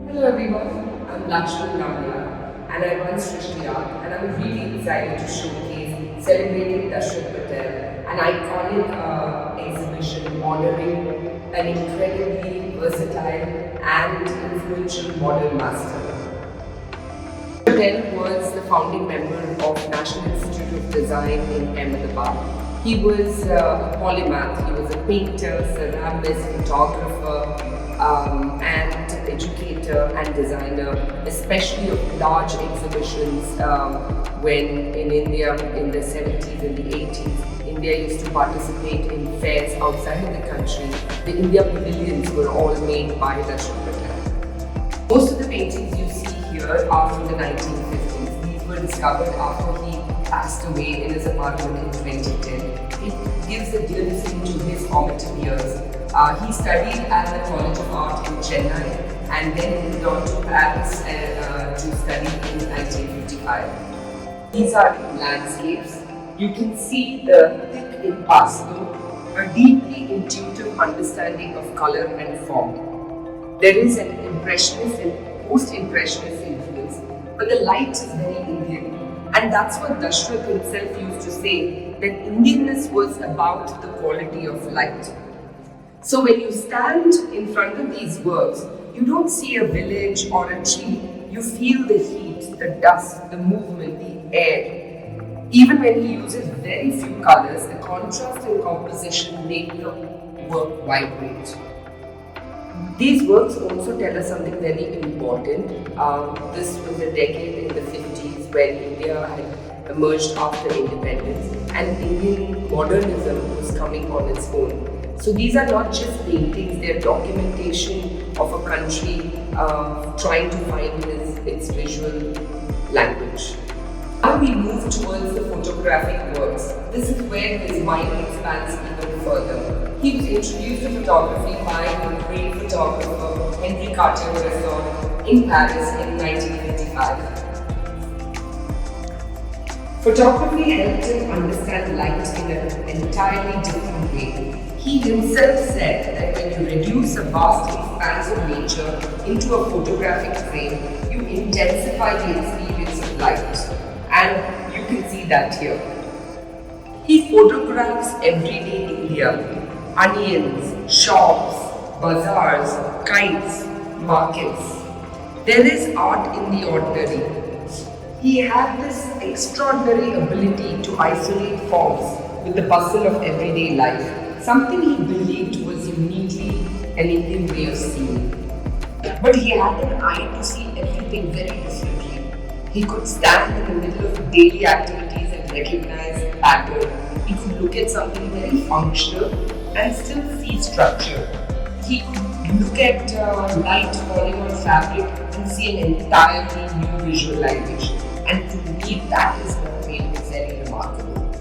Hello everyone, I'm and I run SRISHTI ART, and I'm really excited to showcase Celebrating Dashrath Patel, an iconic exhibition honoring an incredibly versatile and influential modern master. Patel was the founding member of National Institute of Design in Ahmedabad. He was a polymath. He was a painter, ceramist, photographer, and educator and designer, especially of large exhibitions when in India in the 70s and the 80s, India used to participate in fairs outside of the country. The India pavilions were all made by Dashrath Patel. Most of the paintings you see here are from the 1950s. These were discovered after he passed away in his apartment in 2010. It gives a glimpse into his formative years. He studied at the College of Art in Chennai and then moved on to Paris to study in 1955. These are landscapes. You can see the thick impasto, a deeply intuitive understanding of color and form. There is an impressionist and post-impressionist influence, but the light is very Indian. And that's what Dashrath himself used to say, that Indianness was about the quality of light. So when you stand in front of these works, you don't see a village or a tree. You feel the heat, the dust, the movement, the air. Even when he uses very few colors, the contrast and composition make the work vibrant. These works also tell us something very important. This was a decade in the 50s when India had emerged after independence and Indian modernism was coming on its own. So these are not just paintings, they are documentation of a country trying to find its visual language. Now we move towards the photographic works. This is where his mind expands even further. He was introduced to photography by the great photographer Henri Cartier-Bresson in Paris in 1955. Photography helped him understand light in an entirely different way. He himself said that when you reduce a vast expanse of nature into a photographic frame, you intensify the experience of light. And you can see that here. He photographs everyday India, onions, shops, bazaars, kites, markets. There is art in the ordinary. He had this extraordinary ability to isolate forms with the bustle of everyday life, something he believed was uniquely an Indian way of seeing. But he had an eye to see everything very differently. He could stand in the middle of daily activities and recognize a pattern. He could look at something very functional and still see structure. He could look at light falling on fabric and see an entirely new visualization. And to me, that is what made him very remarkable.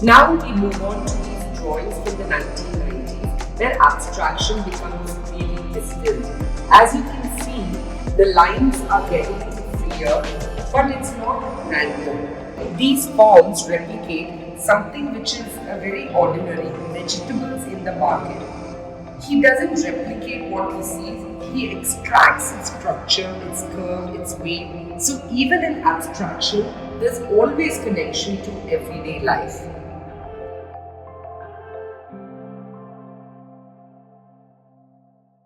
Now we move on to these drawings from the 1990s, where abstraction becomes really distilled. As you can see, the lines are getting freer, but it's not random. These forms replicate something which is very ordinary, vegetables in the market. He doesn't replicate what he sees, he extracts its structure, its curve, its weight. So even in abstraction, there's always connection to everyday life.